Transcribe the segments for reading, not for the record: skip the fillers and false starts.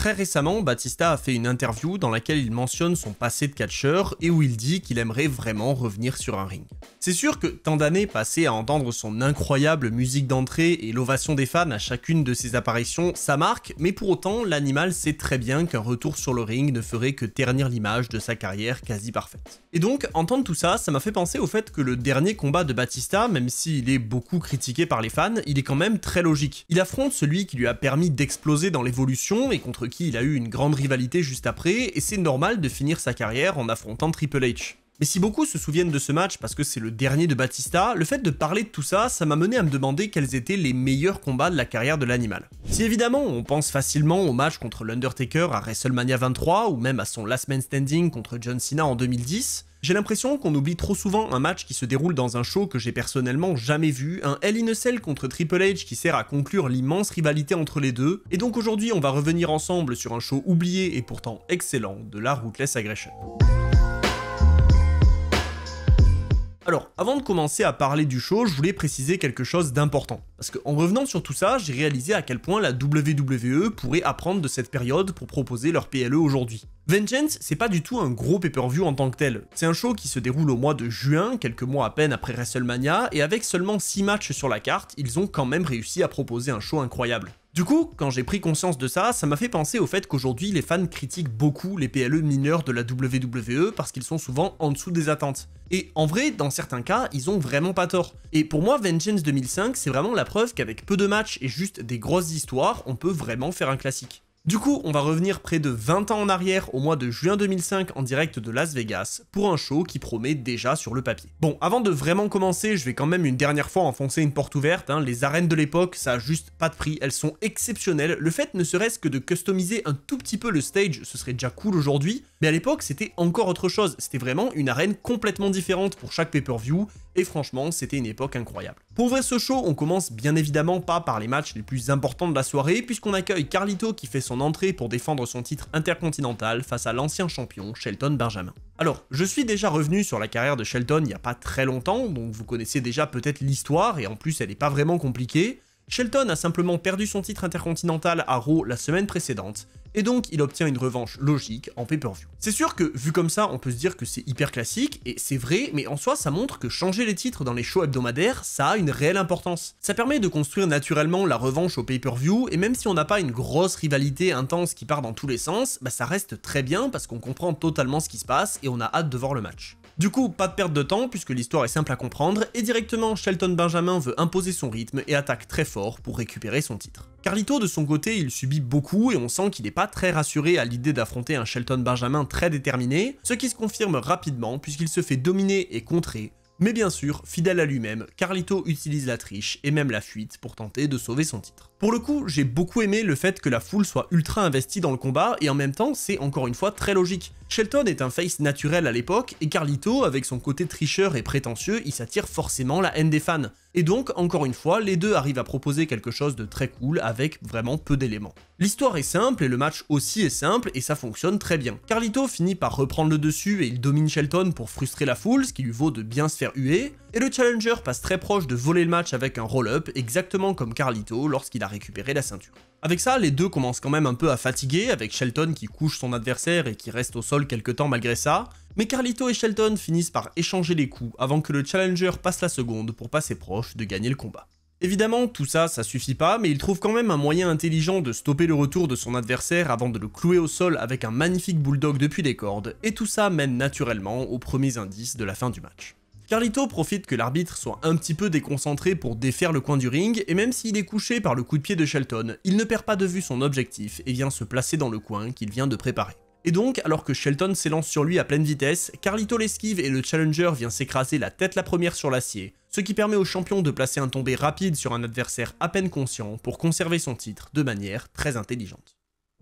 Très récemment, Batista a fait une interview dans laquelle il mentionne son passé de catcheur et où il dit qu'il aimerait vraiment revenir sur un ring. C'est sûr que tant d'années passées à entendre son incroyable musique d'entrée et l'ovation des fans à chacune de ses apparitions, ça marque, mais pour autant, l'animal sait très bien qu'un retour sur le ring ne ferait que ternir l'image de sa carrière quasi parfaite. Et donc, entendre tout ça, ça m'a fait penser au fait que le dernier combat de Batista, même s'il est beaucoup critiqué par les fans, il est quand même très logique. Il affronte celui qui lui a permis d'exploser dans l'évolution et contre qui il a eu une grande rivalité juste après, et c'est normal de finir sa carrière en affrontant Triple H. Mais si beaucoup se souviennent de ce match parce que c'est le dernier de Batista, le fait de parler de tout ça, ça m'a mené à me demander quels étaient les meilleurs combats de la carrière de l'animal. Si évidemment on pense facilement au match contre l'Undertaker à WrestleMania 23 ou même à son Last Man Standing contre John Cena en 2010, j'ai l'impression qu'on oublie trop souvent un match qui se déroule dans un show que j'ai personnellement jamais vu, un Hell in a Cell contre Triple H qui sert à conclure l'immense rivalité entre les deux, et donc aujourd'hui on va revenir ensemble sur un show oublié et pourtant excellent de la Ruthless Aggression. Alors, avant de commencer à parler du show, je voulais préciser quelque chose d'important. Parce qu'en revenant sur tout ça, j'ai réalisé à quel point la WWE pourrait apprendre de cette période pour proposer leur PLE aujourd'hui. Vengeance, c'est pas du tout un gros pay-per-view en tant que tel. C'est un show qui se déroule au mois de juin, quelques mois à peine après WrestleMania, et avec seulement 6 matchs sur la carte, ils ont quand même réussi à proposer un show incroyable. Du coup, quand j'ai pris conscience de ça, ça m'a fait penser au fait qu'aujourd'hui les fans critiquent beaucoup les PLE mineurs de la WWE parce qu'ils sont souvent en dessous des attentes. Et en vrai, dans certains cas, ils ont vraiment pas tort. Et pour moi, Vengeance 2005, c'est vraiment la preuve qu'avec peu de matchs et juste des grosses histoires, on peut vraiment faire un classique. Du coup, on va revenir près de 20 ans en arrière au mois de juin 2005 en direct de Las Vegas pour un show qui promet déjà sur le papier. Bon, avant de vraiment commencer, je vais quand même une dernière fois enfoncer une porte ouverte, les arènes de l'époque, ça a juste pas de prix, elles sont exceptionnelles, le fait ne serait-ce que de customiser un tout petit peu le stage, ce serait déjà cool aujourd'hui, mais à l'époque c'était encore autre chose, c'était vraiment une arène complètement différente pour chaque pay-per-view, et franchement, c'était une époque incroyable. Pour ouvrir ce show, on commence bien évidemment pas par les matchs les plus importants de la soirée, puisqu'on accueille Carlito qui fait son entrée pour défendre son titre intercontinental face à l'ancien champion Shelton Benjamin. Alors, je suis déjà revenu sur la carrière de Shelton il y a pas très longtemps, donc vous connaissez déjà peut-être l'histoire, et en plus elle est pas vraiment compliquée. Shelton a simplement perdu son titre intercontinental à Raw la semaine précédente, et donc il obtient une revanche logique en pay-per-view. C'est sûr que, vu comme ça, on peut se dire que c'est hyper classique, et c'est vrai, mais en soi ça montre que changer les titres dans les shows hebdomadaires, ça a une réelle importance. Ça permet de construire naturellement la revanche au pay-per-view, et même si on n'a pas une grosse rivalité intense qui part dans tous les sens, bah ça reste très bien parce qu'on comprend totalement ce qui se passe, et on a hâte de voir le match. Du coup, pas de perte de temps puisque l'histoire est simple à comprendre, et directement Shelton Benjamin veut imposer son rythme et attaque très fort pour récupérer son titre. Carlito de son côté, il subit beaucoup et on sent qu'il n'est pas très rassuré à l'idée d'affronter un Shelton Benjamin très déterminé, ce qui se confirme rapidement puisqu'il se fait dominer et contrer. Mais bien sûr, fidèle à lui-même, Carlito utilise la triche et même la fuite pour tenter de sauver son titre. Pour le coup, j'ai beaucoup aimé le fait que la foule soit ultra investie dans le combat et en même temps, c'est encore une fois très logique. Shelton est un face naturel à l'époque et Carlito, avec son côté tricheur et prétentieux, il s'attire forcément la haine des fans. Et donc, encore une fois, les deux arrivent à proposer quelque chose de très cool avec vraiment peu d'éléments. L'histoire est simple et le match aussi est simple et ça fonctionne très bien. Carlito finit par reprendre le dessus et il domine Shelton pour frustrer la foule, ce qui lui vaut de bien se faire huer, et le challenger passe très proche de voler le match avec un roll-up, exactement comme Carlito lorsqu'il a récupéré la ceinture. Avec ça, les deux commencent quand même un peu à fatiguer, avec Shelton qui couche son adversaire et qui reste au sol quelques temps malgré ça, mais Carlito et Shelton finissent par échanger les coups avant que le challenger passe la seconde pour passer proche de gagner le combat. Évidemment, tout ça, ça suffit pas, mais il trouve quand même un moyen intelligent de stopper le retour de son adversaire avant de le clouer au sol avec un magnifique bulldog depuis les cordes, et tout ça mène naturellement aux premiers indices de la fin du match. Carlito profite que l'arbitre soit un petit peu déconcentré pour défaire le coin du ring, et même s'il est couché par le coup de pied de Shelton, il ne perd pas de vue son objectif et vient se placer dans le coin qu'il vient de préparer. Et donc, alors que Shelton s'élance sur lui à pleine vitesse, Carlito l'esquive et le challenger vient s'écraser la tête la première sur l'acier, ce qui permet au champion de placer un tombé rapide sur un adversaire à peine conscient pour conserver son titre de manière très intelligente.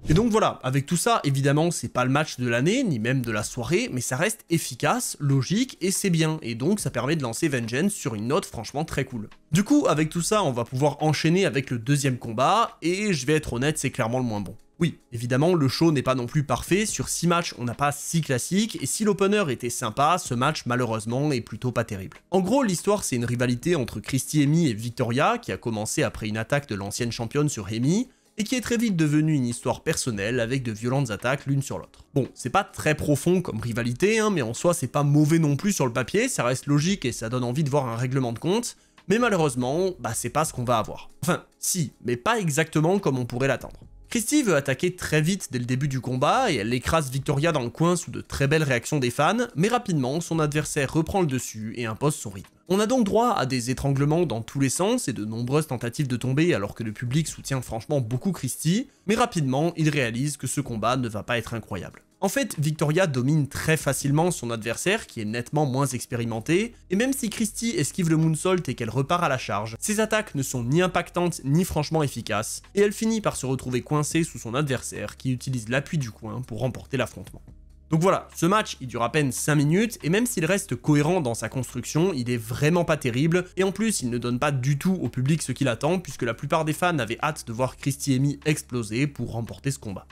Et donc voilà, avec tout ça, évidemment, c'est pas le match de l'année, ni même de la soirée, mais ça reste efficace, logique, et c'est bien, et donc ça permet de lancer Vengeance sur une note franchement très cool. Du coup, avec tout ça, on va pouvoir enchaîner avec le deuxième combat, et je vais être honnête, c'est clairement le moins bon. Oui, évidemment, le show n'est pas non plus parfait, sur 6 matchs, on n'a pas 6 classiques, et si l'opener était sympa, ce match, malheureusement, est plutôt pas terrible. En gros, l'histoire, c'est une rivalité entre Christy Hemme et Victoria, qui a commencé après une attaque de l'ancienne championne sur Hemme, et qui est très vite devenue une histoire personnelle avec de violentes attaques l'une sur l'autre. Bon, c'est pas très profond comme rivalité, mais en soi c'est pas mauvais non plus sur le papier, ça reste logique et ça donne envie de voir un règlement de compte, mais malheureusement, c'est pas ce qu'on va avoir. Enfin, si, mais pas exactement comme on pourrait l'attendre. Christie veut attaquer très vite dès le début du combat et elle écrase Victoria dans le coin sous de très belles réactions des fans, mais rapidement son adversaire reprend le dessus et impose son rythme. On a donc droit à des étranglements dans tous les sens et de nombreuses tentatives de tomber alors que le public soutient franchement beaucoup Christie, mais rapidement il réalise que ce combat ne va pas être incroyable. En fait, Victoria domine très facilement son adversaire qui est nettement moins expérimenté, et même si Christie esquive le moonsault et qu'elle repart à la charge, ses attaques ne sont ni impactantes ni franchement efficaces, et elle finit par se retrouver coincée sous son adversaire qui utilise l'appui du coin pour remporter l'affrontement. Donc voilà, ce match il dure à peine 5 minutes, et même s'il reste cohérent dans sa construction, il est vraiment pas terrible, et en plus il ne donne pas du tout au public ce qu'il attend, puisque la plupart des fans avaient hâte de voir Christie Amy exploser pour remporter ce combat.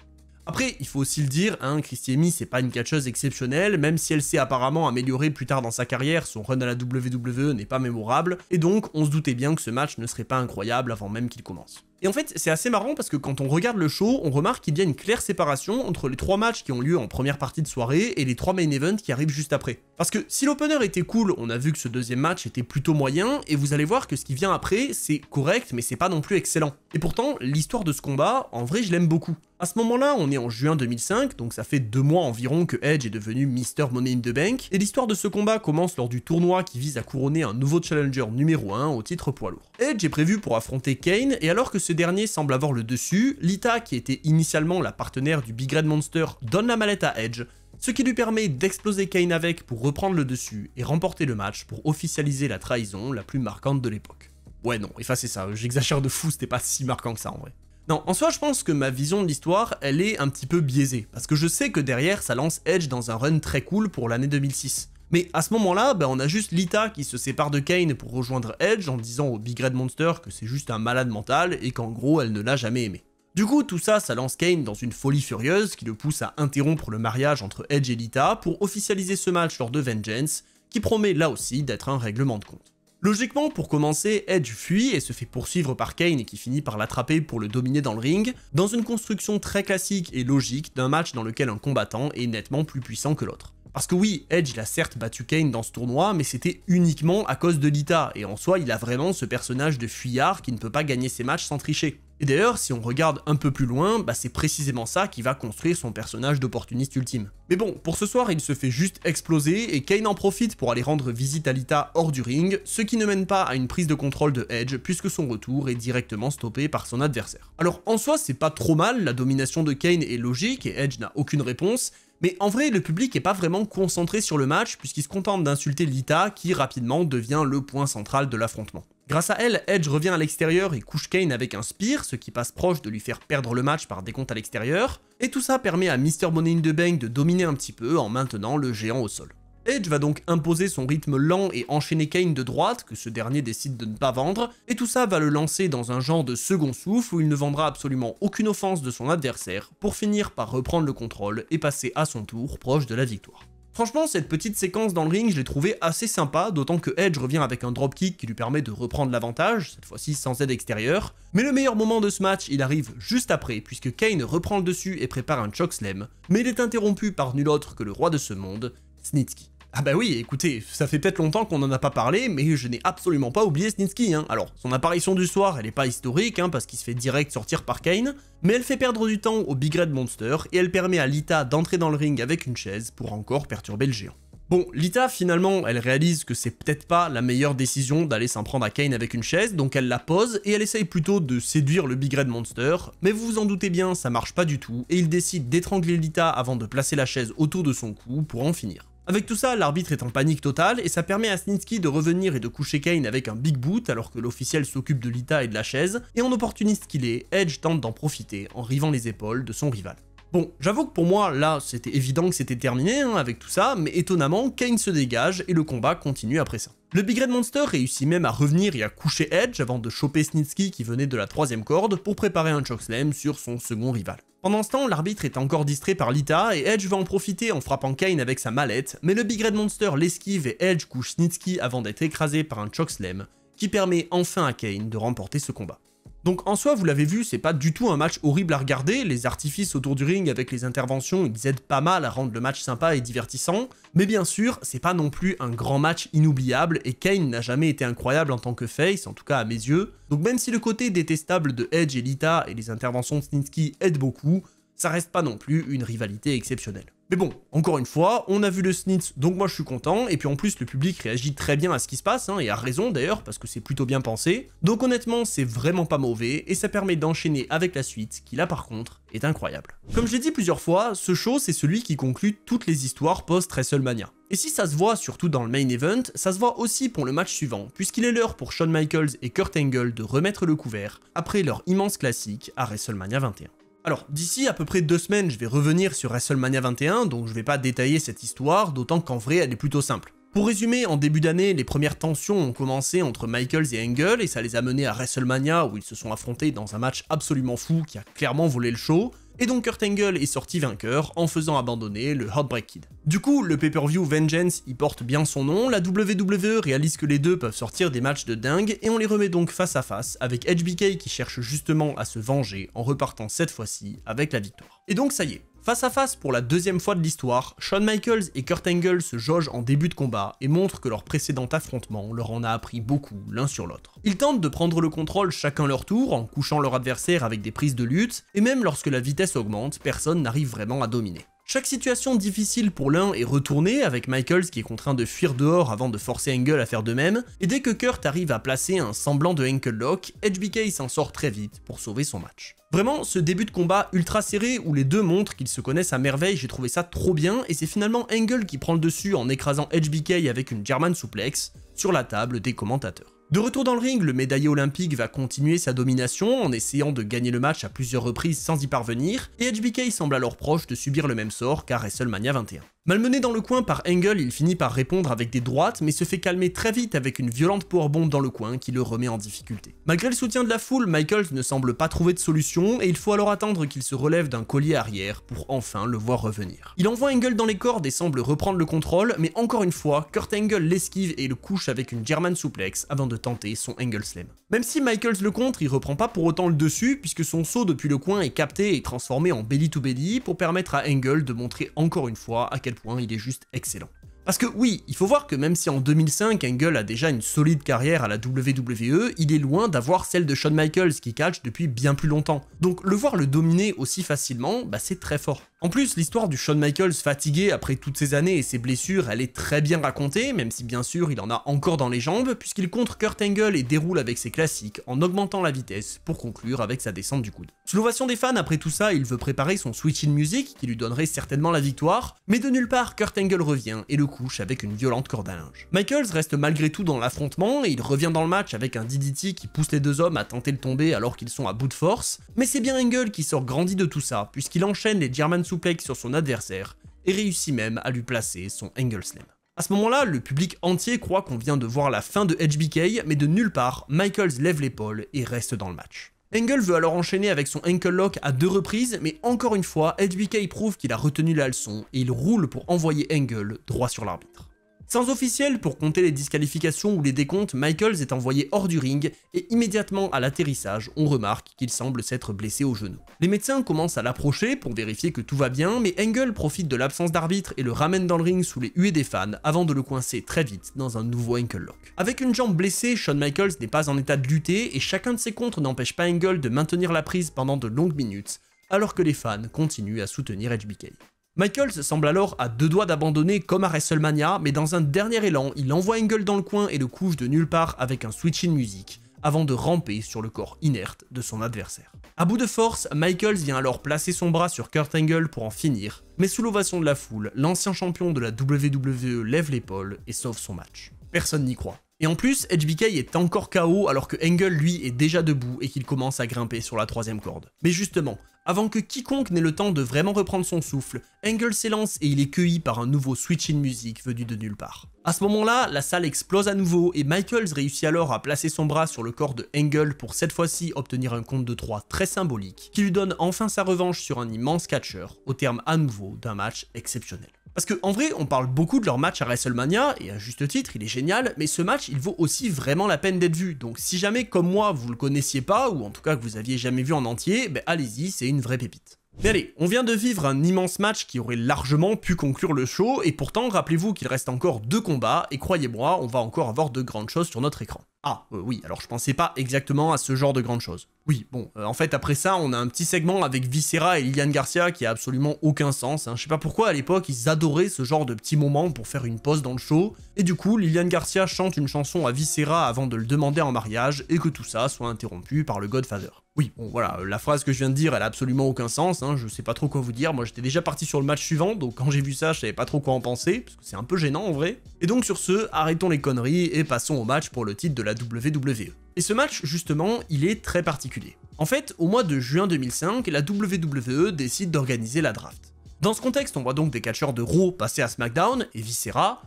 Après, il faut aussi le dire, Christie Amy c'est pas une catcheuse exceptionnelle, même si elle s'est apparemment améliorée plus tard dans sa carrière, son run à la WWE n'est pas mémorable, et donc on se doutait bien que ce match ne serait pas incroyable avant même qu'il commence. Et en fait, c'est assez marrant parce que quand on regarde le show, on remarque qu'il y a une claire séparation entre les 3 matchs qui ont lieu en première partie de soirée et les 3 main events qui arrivent juste après. Parce que si l'opener était cool, on a vu que ce deuxième match était plutôt moyen, et vous allez voir que ce qui vient après, c'est correct, mais c'est pas non plus excellent. Et pourtant, l'histoire de ce combat, en vrai, je l'aime beaucoup. À ce moment-là, on est en juin 2005, donc ça fait 2 mois environ que Edge est devenu Mr. Money in the Bank, et l'histoire de ce combat commence lors du tournoi qui vise à couronner un nouveau challenger numéro 1 au titre poids lourd. Edge est prévu pour affronter Kane, et alors que ce dernier semble avoir le dessus, Lita, qui était initialement la partenaire du Big Red Monster, donne la mallette à Edge, ce qui lui permet d'exploser Kane avec pour reprendre le dessus et remporter le match pour officialiser la trahison la plus marquante de l'époque. Ouais non, effacez ça, j'exagère de fou, c'était pas si marquant que ça en vrai. Non, en soi, je pense que ma vision de l'histoire, elle est un petit peu biaisée, parce que je sais que derrière, ça lance Edge dans un run très cool pour l'année 2006. Mais à ce moment-là, on a juste Lita qui se sépare de Kane pour rejoindre Edge en disant au Big Red Monster que c'est juste un malade mental et qu'en gros, elle ne l'a jamais aimé. Du coup, tout ça, ça lance Kane dans une folie furieuse qui le pousse à interrompre le mariage entre Edge et Lita pour officialiser ce match lors de Vengeance, qui promet là aussi d'être un règlement de compte. Logiquement, pour commencer, Edge fuit et se fait poursuivre par Kane qui finit par l'attraper pour le dominer dans le ring, dans une construction très classique et logique d'un match dans lequel un combattant est nettement plus puissant que l'autre. Parce que oui, Edge il a certes battu Kane dans ce tournoi, mais c'était uniquement à cause de Lita, et en soi il a vraiment ce personnage de fuyard qui ne peut pas gagner ses matchs sans tricher. Et d'ailleurs, si on regarde un peu plus loin, c'est précisément ça qui va construire son personnage d'opportuniste ultime. Mais bon, pour ce soir, il se fait juste exploser, et Kane en profite pour aller rendre visite à Lita hors du ring, ce qui ne mène pas à une prise de contrôle de Edge, puisque son retour est directement stoppé par son adversaire. Alors en soi, c'est pas trop mal, la domination de Kane est logique, et Edge n'a aucune réponse, mais en vrai, le public est pas vraiment concentré sur le match, puisqu'il se contente d'insulter Lita, qui rapidement devient le point central de l'affrontement. Grâce à elle, Edge revient à l'extérieur et couche Kane avec un spear, ce qui passe proche de lui faire perdre le match par décompte à l'extérieur, et tout ça permet à Mr. Money in the Bank de dominer un petit peu en maintenant le géant au sol. Edge va donc imposer son rythme lent et enchaîner Kane de droite, que ce dernier décide de ne pas vendre, et tout ça va le lancer dans un genre de second souffle où il ne vendra absolument aucune offense de son adversaire, pour finir par reprendre le contrôle et passer à son tour proche de la victoire. Franchement, cette petite séquence dans le ring, je l'ai trouvée assez sympa, d'autant que Edge revient avec un dropkick qui lui permet de reprendre l'avantage, cette fois-ci sans aide extérieure. Mais le meilleur moment de ce match, il arrive juste après, puisque Kane reprend le dessus et prépare un chokeslam, mais il est interrompu par nul autre que le roi de ce monde, Snitsky. Ah bah oui, écoutez, ça fait peut-être longtemps qu'on en a pas parlé, mais je n'ai absolument pas oublié Snitsky, Alors, son apparition du soir, elle est pas historique, parce qu'il se fait direct sortir par Kane, mais elle fait perdre du temps au Big Red Monster, et elle permet à Lita d'entrer dans le ring avec une chaise pour encore perturber le géant. Bon, Lita, finalement, elle réalise que c'est peut-être pas la meilleure décision d'aller s'en prendre à Kane avec une chaise, donc elle la pose, et elle essaye plutôt de séduire le Big Red Monster, mais vous vous en doutez bien, ça marche pas du tout, et il décide d'étrangler Lita avant de placer la chaise autour de son cou pour en finir. Avec tout ça, l'arbitre est en panique totale, et ça permet à Snitsky de revenir et de coucher Kane avec un big boot alors que l'officiel s'occupe de Lita et de la chaise, et en opportuniste qu'il est, Edge tente d'en profiter en rivant les épaules de son rival. Bon, j'avoue que pour moi, là, c'était évident que c'était terminé avec tout ça, mais étonnamment, Kane se dégage et le combat continue après ça. Le Big Red Monster réussit même à revenir et à coucher Edge avant de choper Snitsky qui venait de la 3ème corde pour préparer un chokeslam sur son second rival. Pendant ce temps, l'arbitre est encore distrait par Lita et Edge va en profiter en frappant Kane avec sa mallette, mais le Big Red Monster l'esquive et Edge couche Snitsky avant d'être écrasé par un chokeslam qui permet enfin à Kane de remporter ce combat. Donc en soi, vous l'avez vu, c'est pas du tout un match horrible à regarder, les artifices autour du ring avec les interventions, ils aident pas mal à rendre le match sympa et divertissant, mais bien sûr, c'est pas non plus un grand match inoubliable, et Kane n'a jamais été incroyable en tant que face, en tout cas à mes yeux, donc même si le côté détestable de Edge et Lita et les interventions de Snitsky aident beaucoup, ça reste pas non plus une rivalité exceptionnelle. Mais bon, encore une fois, on a vu le Snitz, donc moi je suis content, et puis en plus le public réagit très bien à ce qui se passe, et a raison d'ailleurs, parce que c'est plutôt bien pensé, donc honnêtement c'est vraiment pas mauvais, et ça permet d'enchaîner avec la suite, qui là par contre, est incroyable. Comme je l'ai dit plusieurs fois, ce show c'est celui qui conclut toutes les histoires post-WrestleMania. Et si ça se voit surtout dans le main event, ça se voit aussi pour le match suivant, puisqu'il est l'heure pour Shawn Michaels et Kurt Angle de remettre le couvert, après leur immense classique à WrestleMania 21. Alors, d'ici à peu près 2 semaines, je vais revenir sur WrestleMania 21, donc je vais pas détailler cette histoire, d'autant qu'en vrai, elle est plutôt simple. Pour résumer, en début d'année, les premières tensions ont commencé entre Michaels et Angle, et ça les a menés à WrestleMania, où ils se sont affrontés dans un match absolument fou qui a clairement volé le show, et donc Kurt Angle est sorti vainqueur en faisant abandonner le Heartbreak Kid. Du coup, le pay-per-view Vengeance y porte bien son nom, la WWE réalise que les deux peuvent sortir des matchs de dingue, et on les remet donc face à face avec HBK qui cherche justement à se venger en repartant cette fois-ci avec la victoire. Et donc ça y est, face à face pour la deuxième fois de l'histoire, Shawn Michaels et Kurt Angle se jaugent en début de combat et montrent que leur précédent affrontement leur en a appris beaucoup l'un sur l'autre. Ils tentent de prendre le contrôle chacun leur tour en couchant leur adversaire avec des prises de lutte, et même lorsque la vitesse augmente, personne n'arrive vraiment à dominer. Chaque situation difficile pour l'un est retournée, avec Michaels qui est contraint de fuir dehors avant de forcer Angle à faire de même, et dès que Kurt arrive à placer un semblant de ankle lock, HBK s'en sort très vite pour sauver son match. Vraiment, ce début de combat ultra serré où les deux montrent qu'ils se connaissent à merveille, j'ai trouvé ça trop bien, et c'est finalement Angle qui prend le dessus en écrasant HBK avec une German suplex sur la table des commentateurs. De retour dans le ring, le médaillé olympique va continuer sa domination en essayant de gagner le match à plusieurs reprises sans y parvenir, et HBK semble alors proche de subir le même sort qu'à WrestleMania 21. Malmené dans le coin par Angle, il finit par répondre avec des droites, mais se fait calmer très vite avec une violente powerbomb dans le coin qui le remet en difficulté. Malgré le soutien de la foule, Michaels ne semble pas trouver de solution, et il faut alors attendre qu'il se relève d'un collier arrière pour enfin le voir revenir. Il envoie Angle dans les cordes et semble reprendre le contrôle, mais encore une fois, Kurt Angle l'esquive et le couche avec une German suplex avant de tenter son Angle Slam. Même si Michaels le contre, il reprend pas pour autant le dessus, puisque son saut depuis le coin est capté et transformé en belly to belly pour permettre à Angle de montrer encore une fois à quel point il est juste excellent. Parce que oui, il faut voir que même si en 2005, Angle a déjà une solide carrière à la WWE, il est loin d'avoir celle de Shawn Michaels qui catch depuis bien plus longtemps. Donc le voir le dominer aussi facilement, c'est très fort. En plus, l'histoire du Shawn Michaels fatigué après toutes ces années et ses blessures, elle est très bien racontée, même si bien sûr il en a encore dans les jambes, puisqu'il contre Kurt Angle et déroule avec ses classiques en augmentant la vitesse pour conclure avec sa descente du coude. Sous l'ovation des fans, après tout ça, il veut préparer son switch in music qui lui donnerait certainement la victoire, mais de nulle part, Kurt Angle revient et le couche avec une violente corde à linge. Michaels reste malgré tout dans l'affrontement et il revient dans le match avec un DDT qui pousse les deux hommes à tenter le tomber alors qu'ils sont à bout de force, mais c'est bien Angle qui sort grandi de tout ça, puisqu'il enchaîne les German suplex sur son adversaire et réussit même à lui placer son Angle Slam. À ce moment-là, le public entier croit qu'on vient de voir la fin de HBK, mais de nulle part, Michaels lève l'épaule et reste dans le match. Angle veut alors enchaîner avec son ankle lock à 2 reprises, mais encore une fois, HBK prouve qu'il a retenu la leçon et il roule pour envoyer Angle droit sur l'arbitre. Sans officiel, pour compter les disqualifications ou les décomptes, Michaels est envoyé hors du ring et immédiatement à l'atterrissage, on remarque qu'il semble s'être blessé au genou. Les médecins commencent à l'approcher pour vérifier que tout va bien, mais Angle profite de l'absence d'arbitre et le ramène dans le ring sous les huées des fans avant de le coincer très vite dans un nouveau ankle lock. Avec une jambe blessée, Shawn Michaels n'est pas en état de lutter et chacun de ses contres n'empêche pas Angle de maintenir la prise pendant de longues minutes, alors que les fans continuent à soutenir HBK. Michaels semble alors à 2 doigts d'abandonner comme à WrestleMania, mais dans un dernier élan, il envoie Angle dans le coin et le couche de nulle part avec un switch in music, avant de ramper sur le corps inerte de son adversaire. À bout de force, Michaels vient alors placer son bras sur Kurt Angle pour en finir, mais sous l'ovation de la foule, l'ancien champion de la WWE lève l'épaule et sauve son match. Personne n'y croit. Et en plus, HBK est encore KO alors que Angle lui est déjà debout et qu'il commence à grimper sur la 3e corde. Mais justement, avant que quiconque n'ait le temps de vraiment reprendre son souffle, Angle s'élance et il est cueilli par un nouveau switch in music venu de nulle part. À ce moment-là, la salle explose à nouveau et Michaels réussit alors à placer son bras sur le corps de Angle pour cette fois-ci obtenir un compte de 3 très symbolique qui lui donne enfin sa revanche sur un immense catcheur, au terme à nouveau d'un match exceptionnel. Parce que en vrai, on parle beaucoup de leur match à WrestleMania, et à juste titre, il est génial, mais ce match, il vaut aussi vraiment la peine d'être vu. Donc si jamais, comme moi, vous le connaissiez pas, ou en tout cas que vous aviez jamais vu en entier, ben allez-y, c'est une vraie pépite. Mais allez, on vient de vivre un immense match qui aurait largement pu conclure le show, et pourtant, rappelez-vous qu'il reste encore 2 combats, et croyez-moi, on va encore avoir de grandes choses sur notre écran. Ah, oui, alors je pensais pas exactement à ce genre de grandes choses. Oui, bon, en fait, après ça, on a un petit segment avec Viscera et Lilian Garcia qui a absolument aucun sens, hein. Je sais pas pourquoi, à l'époque, ils adoraient ce genre de petits moments pour faire une pause dans le show, et du coup, Lilian Garcia chante une chanson à Viscera avant de le demander en mariage, et que tout ça soit interrompu par le Godfather. Oui, bon, voilà, la phrase que je viens de dire, elle a absolument aucun sens, hein, je sais pas trop quoi vous dire, moi j'étais déjà parti sur le match suivant, donc quand j'ai vu ça, je savais pas trop quoi en penser, parce que c'est un peu gênant en vrai. Et donc sur ce, arrêtons les conneries et passons au match pour le titre de la WWE. Et ce match, justement, il est très particulier. En fait, au mois de juin 2005, la WWE décide d'organiser la draft. Dans ce contexte, on voit donc des catcheurs de Raw passer à SmackDown, et Viscera,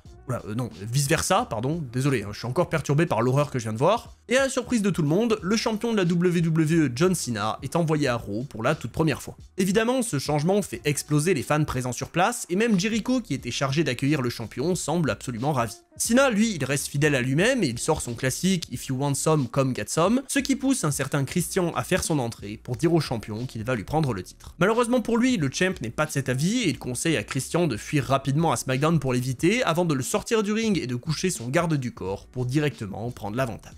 vice versa, pardon, désolé, hein, je suis encore perturbé par l'horreur que je viens de voir. Et à la surprise de tout le monde, le champion de la WWE, John Cena, est envoyé à Raw pour la toute première fois. Évidemment, ce changement fait exploser les fans présents sur place, et même Jericho, qui était chargé d'accueillir le champion, semble absolument ravi. Cena, lui, il reste fidèle à lui-même et il sort son classique If you want some, come get some, ce qui pousse un certain Christian à faire son entrée pour dire au champion qu'il va lui prendre le titre. Malheureusement pour lui, le champ n'est pas de cet avis et il conseille à Christian de fuir rapidement à SmackDown pour l'éviter avant de le sortir du ring et de coucher son garde du corps pour directement prendre l'avantage.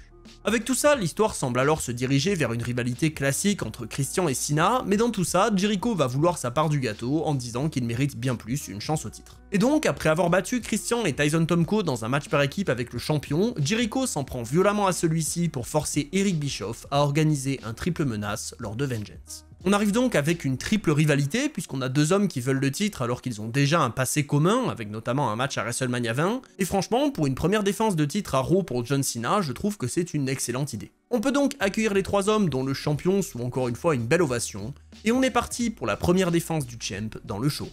Avec tout ça, l'histoire semble alors se diriger vers une rivalité classique entre Christian et Cena, mais dans tout ça, Jericho va vouloir sa part du gâteau en disant qu'il mérite bien plus une chance au titre. Et donc, après avoir battu Christian et Tyson Tomko dans un match par équipe avec le champion, Jericho s'en prend violemment à celui-ci pour forcer Eric Bischoff à organiser un triple menace lors de Vengeance. On arrive donc avec une triple rivalité, puisqu'on a 2 hommes qui veulent le titre alors qu'ils ont déjà un passé commun, avec notamment un match à WrestleMania 20, et franchement, pour une première défense de titre à Raw pour John Cena, je trouve que c'est une excellente idée. On peut donc accueillir les 3 hommes dont le champion sous encore une fois une belle ovation, et on est parti pour la première défense du champ dans le show rouge.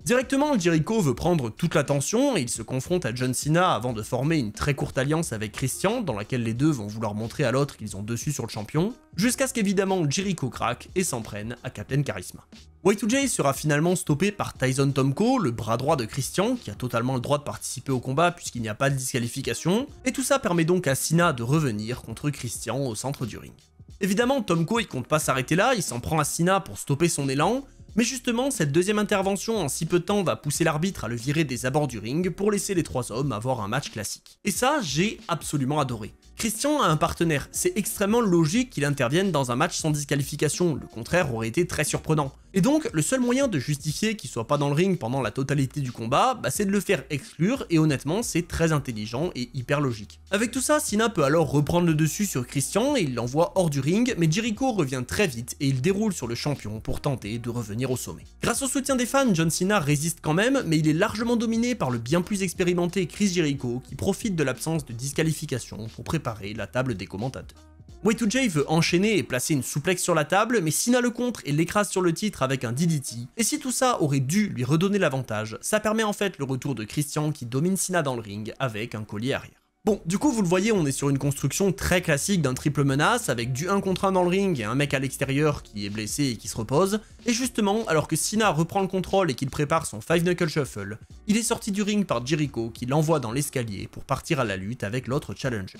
Directement, Jericho veut prendre toute l'attention et il se confronte à John Cena avant de former une très courte alliance avec Christian dans laquelle les deux vont vouloir montrer à l'autre qu'ils ont dessus sur le champion, jusqu'à ce qu'évidemment Jericho craque et s'en prenne à Captain Charisma. Y2J sera finalement stoppé par Tyson Tomko, le bras droit de Christian, qui a totalement le droit de participer au combat puisqu'il n'y a pas de disqualification, et tout ça permet donc à Cena de revenir contre Christian au centre du ring. Évidemment, Tomko il compte pas s'arrêter là, il s'en prend à Cena pour stopper son élan, mais justement, cette deuxième intervention en si peu de temps va pousser l'arbitre à le virer des abords du ring pour laisser les 3 hommes avoir un match classique. Et ça, j'ai absolument adoré. Christian a un partenaire, c'est extrêmement logique qu'il intervienne dans un match sans disqualification, le contraire aurait été très surprenant. Et donc, le seul moyen de justifier qu'il soit pas dans le ring pendant la totalité du combat, c'est de le faire exclure, et honnêtement, c'est très intelligent et hyper logique. Avec tout ça, Cena peut alors reprendre le dessus sur Christian et il l'envoie hors du ring, mais Jericho revient très vite et il déroule sur le champion pour tenter de revenir au sommet. Grâce au soutien des fans, John Cena résiste quand même, mais il est largement dominé par le bien plus expérimenté Chris Jericho qui profite de l'absence de disqualification pour préparer la table des commentateurs. Y2J veut enchaîner et placer une souplex sur la table, mais Cena le contre et l'écrase sur le titre avec un DDT, et si tout ça aurait dû lui redonner l'avantage, ça permet en fait le retour de Christian qui domine Cena dans le ring avec un collier arrière. Bon, du coup vous le voyez, on est sur une construction très classique d'un triple menace, avec du 1 contre 1 dans le ring et un mec à l'extérieur qui est blessé et qui se repose, et justement, alors que Cena reprend le contrôle et qu'il prépare son 5 Knuckle Shuffle, il est sorti du ring par Jericho qui l'envoie dans l'escalier pour partir à la lutte avec l'autre challenger.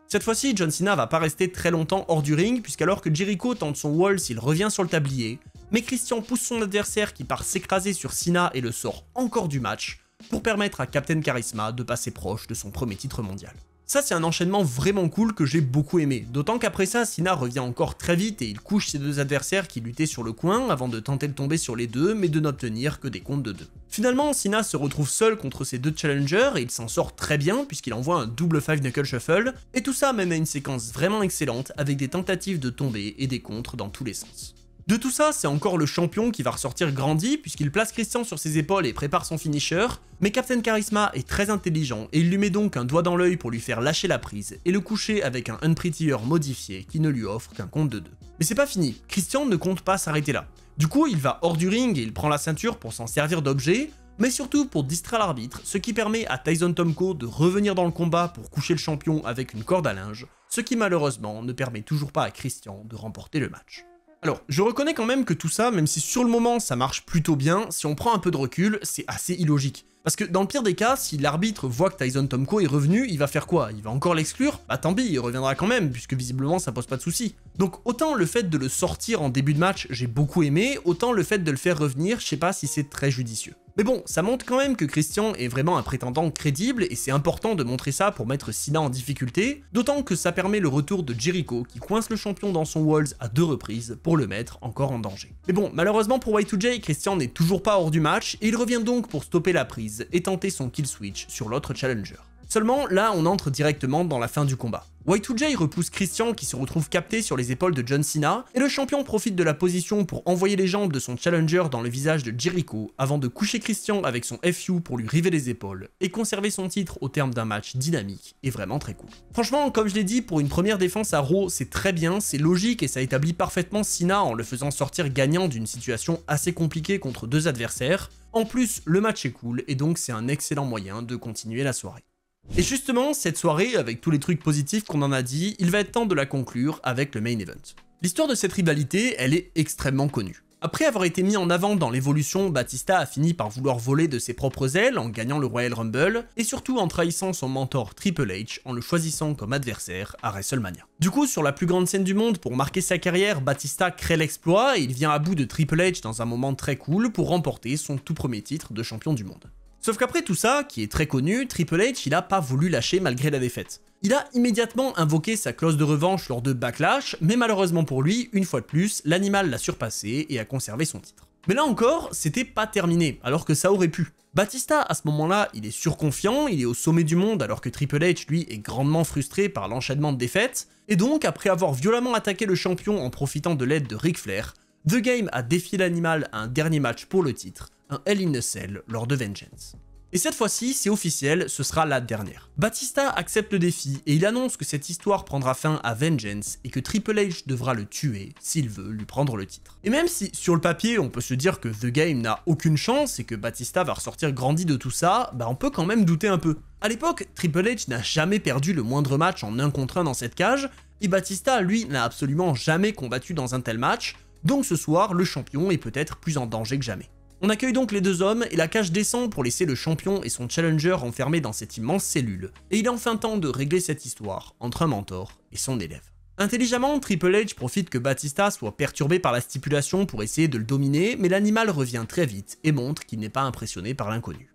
Cette fois-ci, John Cena va pas rester très longtemps hors du ring, puisqu'alors que Jericho tente son wall s'il revient sur le tablier, mais Christian pousse son adversaire qui part s'écraser sur Cena et le sort encore du match, pour permettre à Captain Charisma de passer proche de son premier titre mondial. Ça c'est un enchaînement vraiment cool que j'ai beaucoup aimé, d'autant qu'après ça, Cena revient encore très vite et il couche ses 2 adversaires qui luttaient sur le coin avant de tenter de tomber sur les 2 mais de n'obtenir que des comptes de 2. Finalement, Cena se retrouve seul contre ses 2 challengers et il s'en sort très bien puisqu'il envoie un double 5 Knuckle Shuffle, et tout ça mène à une séquence vraiment excellente avec des tentatives de tomber et des contres dans tous les sens. De tout ça, c'est encore le champion qui va ressortir grandi puisqu'il place Christian sur ses épaules et prépare son finisher, mais Captain Charisma est très intelligent et il lui met donc un doigt dans l'œil pour lui faire lâcher la prise et le coucher avec un Unprettier modifié qui ne lui offre qu'un compte de 2. Mais c'est pas fini, Christian ne compte pas s'arrêter là. Du coup, il va hors du ring et il prend la ceinture pour s'en servir d'objet, mais surtout pour distraire l'arbitre, ce qui permet à Tyson Tomko de revenir dans le combat pour coucher le champion avec une corde à linge, ce qui malheureusement ne permet toujours pas à Christian de remporter le match. Alors, je reconnais quand même que tout ça, même si sur le moment ça marche plutôt bien, si on prend un peu de recul, c'est assez illogique. Parce que dans le pire des cas, si l'arbitre voit que Tyson Tomko est revenu, il va faire quoi? Il va encore l'exclure? Bah tant pis, il reviendra quand même, puisque visiblement ça pose pas de soucis. Donc autant le fait de le sortir en début de match, j'ai beaucoup aimé, autant le fait de le faire revenir, je sais pas si c'est très judicieux. Mais bon, ça montre quand même que Christian est vraiment un prétendant crédible, et c'est important de montrer ça pour mettre Cena en difficulté, d'autant que ça permet le retour de Jericho, qui coince le champion dans son Walls à 2 reprises, pour le mettre encore en danger. Mais bon, malheureusement pour Y2J, Christian n'est toujours pas hors du match, et il revient donc pour stopper la prise, et tenter son kill switch sur l'autre challenger. Seulement, là, on entre directement dans la fin du combat. Y2J repousse Christian qui se retrouve capté sur les épaules de John Cena, et le champion profite de la position pour envoyer les jambes de son challenger dans le visage de Jericho, avant de coucher Christian avec son FU pour lui river les épaules, et conserver son titre au terme d'un match dynamique et vraiment très cool. Franchement, comme je l'ai dit, pour une première défense à Raw, c'est très bien, c'est logique et ça établit parfaitement Cena en le faisant sortir gagnant d'une situation assez compliquée contre 2 adversaires. En plus, le match est cool, et donc c'est un excellent moyen de continuer la soirée. Et justement, cette soirée, avec tous les trucs positifs qu'on en a dit, il va être temps de la conclure avec le main event. L'histoire de cette rivalité, elle est extrêmement connue. Après avoir été mis en avant dans l'évolution, Batista a fini par vouloir voler de ses propres ailes en gagnant le Royal Rumble, et surtout en trahissant son mentor Triple H en le choisissant comme adversaire à WrestleMania. Du coup, sur la plus grande scène du monde, pour marquer sa carrière, Batista crée l'exploit et il vient à bout de Triple H dans un moment très cool pour remporter son tout premier titre de champion du monde. Sauf qu'après tout ça, qui est très connu, Triple H il a pas voulu lâcher malgré la défaite. Il a immédiatement invoqué sa clause de revanche lors de Backlash, mais malheureusement pour lui, une fois de plus, l'animal l'a surpassé et a conservé son titre. Mais là encore, c'était pas terminé, alors que ça aurait pu. Batista, à ce moment-là, il est surconfiant, il est au sommet du monde alors que Triple H, lui, est grandement frustré par l'enchaînement de défaites, et donc, après avoir violemment attaqué le champion en profitant de l'aide de Ric Flair, The Game a défié l'animal à un dernier match pour le titre, un Hell in a Cell lors de Vengeance. Et cette fois-ci, c'est officiel, ce sera la dernière. Batista accepte le défi et il annonce que cette histoire prendra fin à Vengeance et que Triple H devra le tuer s'il veut lui prendre le titre. Et même si sur le papier on peut se dire que The Game n'a aucune chance et que Batista va ressortir grandi de tout ça, bah on peut quand même douter un peu. À l'époque, Triple H n'a jamais perdu le moindre match en 1 contre 1 dans cette cage, et Batista, lui, n'a absolument jamais combattu dans un tel match, donc ce soir, le champion est peut-être plus en danger que jamais. On accueille donc les deux hommes et la cage descend pour laisser le champion et son challenger enfermés dans cette immense cellule, et il est enfin temps de régler cette histoire entre un mentor et son élève. Intelligemment, Triple H profite que Batista soit perturbé par la stipulation pour essayer de le dominer, mais l'animal revient très vite et montre qu'il n'est pas impressionné par l'inconnu.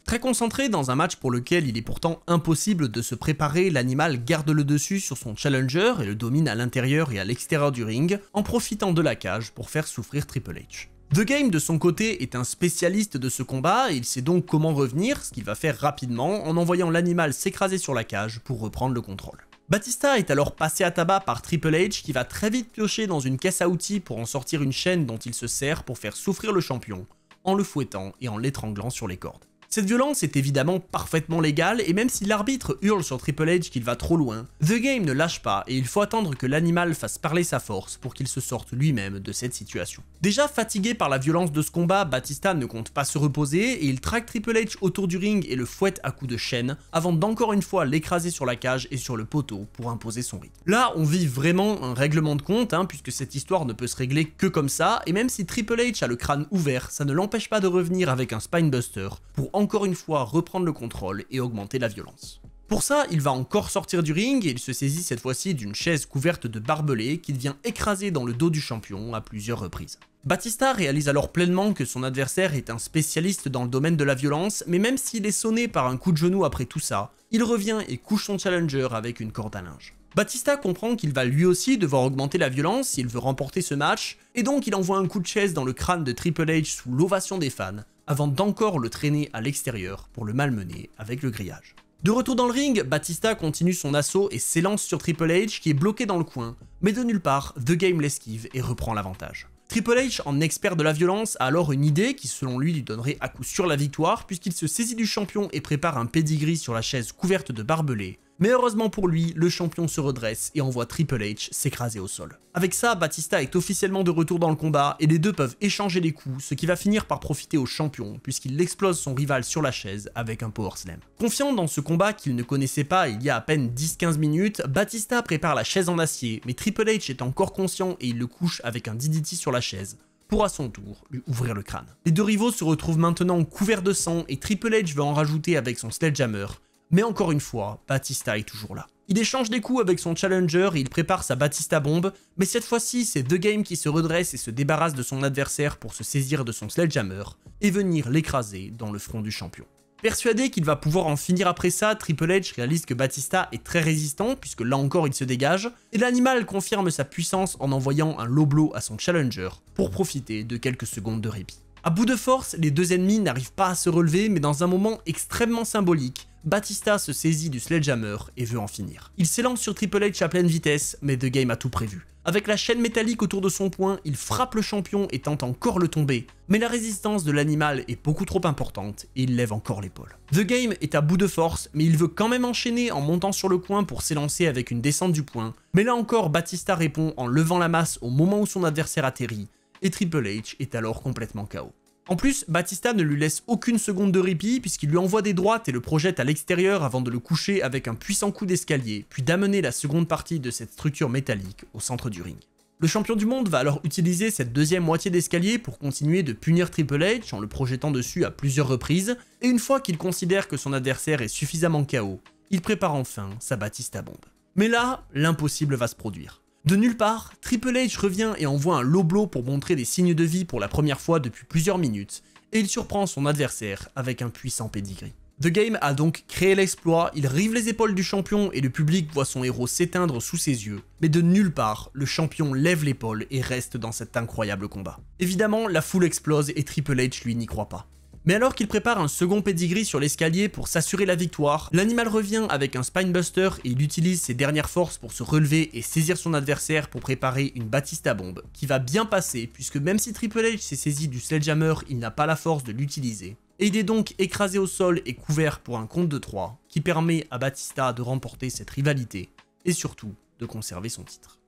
Très concentré dans un match pour lequel il est pourtant impossible de se préparer, l'animal garde le dessus sur son challenger et le domine à l'intérieur et à l'extérieur du ring, en profitant de la cage pour faire souffrir Triple H. The Game de son côté est un spécialiste de ce combat et il sait donc comment revenir, ce qu'il va faire rapidement en envoyant l'animal s'écraser sur la cage pour reprendre le contrôle. Batista est alors passé à tabac par Triple H qui va très vite piocher dans une caisse à outils pour en sortir une chaîne dont il se sert pour faire souffrir le champion, en le fouettant et en l'étranglant sur les cordes. Cette violence est évidemment parfaitement légale et même si l'arbitre hurle sur Triple H qu'il va trop loin, The Game ne lâche pas et il faut attendre que l'animal fasse parler sa force pour qu'il se sorte lui-même de cette situation. Déjà fatigué par la violence de ce combat, Batista ne compte pas se reposer et il traque Triple H autour du ring et le fouette à coups de chaîne avant d'encore une fois l'écraser sur la cage et sur le poteau pour imposer son rythme. Là, on vit vraiment un règlement de compte puisque cette histoire ne peut se régler que comme ça et même si Triple H a le crâne ouvert, ça ne l'empêche pas de revenir avec un Spinebuster pour encore une fois reprendre le contrôle et augmenter la violence. Pour ça, il va encore sortir du ring et il se saisit cette fois-ci d'une chaise couverte de barbelés qu'il vient écraser dans le dos du champion à plusieurs reprises. Batista réalise alors pleinement que son adversaire est un spécialiste dans le domaine de la violence, mais même s'il est sonné par un coup de genou après tout ça, il revient et couche son challenger avec une corde à linge. Batista comprend qu'il va lui aussi devoir augmenter la violence s'il veut remporter ce match, et donc il envoie un coup de chaise dans le crâne de Triple H sous l'ovation des fans, avant d'encore le traîner à l'extérieur pour le malmener avec le grillage. De retour dans le ring, Batista continue son assaut et s'élance sur Triple H qui est bloqué dans le coin, mais de nulle part, The Game l'esquive et reprend l'avantage. Triple H, en expert de la violence, a alors une idée qui selon lui donnerait à coup sûr la victoire puisqu'il se saisit du champion et prépare un pedigree sur la chaise couverte de barbelés, Mais heureusement pour lui, le champion se redresse et envoie Triple H s'écraser au sol. Avec ça, Batista est officiellement de retour dans le combat et les deux peuvent échanger les coups, ce qui va finir par profiter au champion puisqu'il explose son rival sur la chaise avec un power slam. Confiant dans ce combat qu'il ne connaissait pas il y a à peine 10-15 minutes, Batista prépare la chaise en acier, mais Triple H est encore conscient et il le couche avec un DDT sur la chaise, pour à son tour lui ouvrir le crâne. Les deux rivaux se retrouvent maintenant couverts de sang et Triple H veut en rajouter avec son sledgehammer, mais encore une fois, Batista est toujours là. Il échange des coups avec son challenger et il prépare sa Batista bombe, mais cette fois-ci, c'est The Game qui se redresse et se débarrasse de son adversaire pour se saisir de son sledgehammer et venir l'écraser dans le front du champion. Persuadé qu'il va pouvoir en finir après ça, Triple H réalise que Batista est très résistant puisque là encore il se dégage, et l'animal confirme sa puissance en envoyant un low blow à son challenger pour profiter de quelques secondes de répit. À bout de force, les deux ennemis n'arrivent pas à se relever, mais dans un moment extrêmement symbolique, Batista se saisit du sledgehammer et veut en finir. Il s'élance sur Triple H à pleine vitesse, mais The Game a tout prévu. Avec la chaîne métallique autour de son poing, il frappe le champion et tente encore le tomber, mais la résistance de l'animal est beaucoup trop importante et il lève encore l'épaule. The Game est à bout de force, mais il veut quand même enchaîner en montant sur le coin pour s'élancer avec une descente du poing, mais là encore Batista répond en levant la masse au moment où son adversaire atterrit, et Triple H est alors complètement KO. En plus, Batista ne lui laisse aucune seconde de répit puisqu'il lui envoie des droites et le projette à l'extérieur avant de le coucher avec un puissant coup d'escalier, puis d'amener la seconde partie de cette structure métallique au centre du ring. Le champion du monde va alors utiliser cette deuxième moitié d'escalier pour continuer de punir Triple H en le projetant dessus à plusieurs reprises, et une fois qu'il considère que son adversaire est suffisamment KO, il prépare enfin sa Batista bombe. Mais là, l'impossible va se produire. De nulle part, Triple H revient et envoie un low blow pour montrer des signes de vie pour la première fois depuis plusieurs minutes, et il surprend son adversaire avec un puissant pedigree. The Game a donc créé l'exploit, il rive les épaules du champion et le public voit son héros s'éteindre sous ses yeux, mais de nulle part, le champion lève l'épaule et reste dans cet incroyable combat. Évidemment, la foule explose et Triple H lui n'y croit pas. Mais alors qu'il prépare un second pedigree sur l'escalier pour s'assurer la victoire, l'animal revient avec un spinebuster et il utilise ses dernières forces pour se relever et saisir son adversaire pour préparer une Batista bombe, qui va bien passer puisque même si Triple H s'est saisi du sledgehammer, il n'a pas la force de l'utiliser. Et il est donc écrasé au sol et couvert pour un compte de 3, qui permet à Batista de remporter cette rivalité, et surtout de conserver son titre.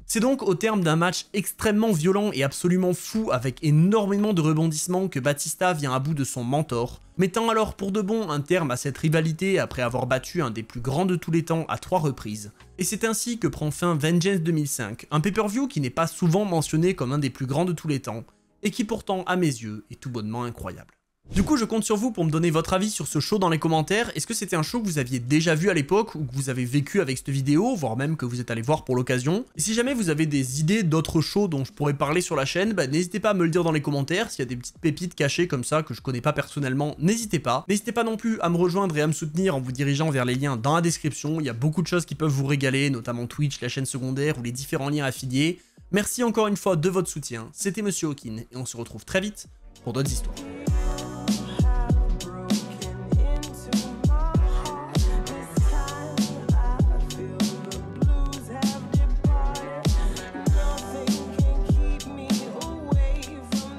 C'est donc au terme d'un match extrêmement violent et absolument fou avec énormément de rebondissements que Batista vient à bout de son mentor, mettant alors pour de bon un terme à cette rivalité après avoir battu un des plus grands de tous les temps à 3 reprises. Et c'est ainsi que prend fin Vengeance 2005, un pay-per-view qui n'est pas souvent mentionné comme un des plus grands de tous les temps, et qui pourtant à mes yeux est tout bonnement incroyable. Du coup, je compte sur vous pour me donner votre avis sur ce show dans les commentaires. Est-ce que c'était un show que vous aviez déjà vu à l'époque ou que vous avez vécu avec cette vidéo, voire même que vous êtes allé voir pour l'occasion? Et si jamais vous avez des idées d'autres shows dont je pourrais parler sur la chaîne, n'hésitez pas à me le dire dans les commentaires. S'il y a des petites pépites cachées comme ça que je connais pas personnellement, n'hésitez pas. N'hésitez pas non plus à me rejoindre et à me soutenir en vous dirigeant vers les liens dans la description. Il y a beaucoup de choses qui peuvent vous régaler, notamment Twitch, la chaîne secondaire ou les différents liens affiliés. Merci encore une fois de votre soutien. C'était Monsieur Hawkin et on se retrouve très vite pour d'autres histoires.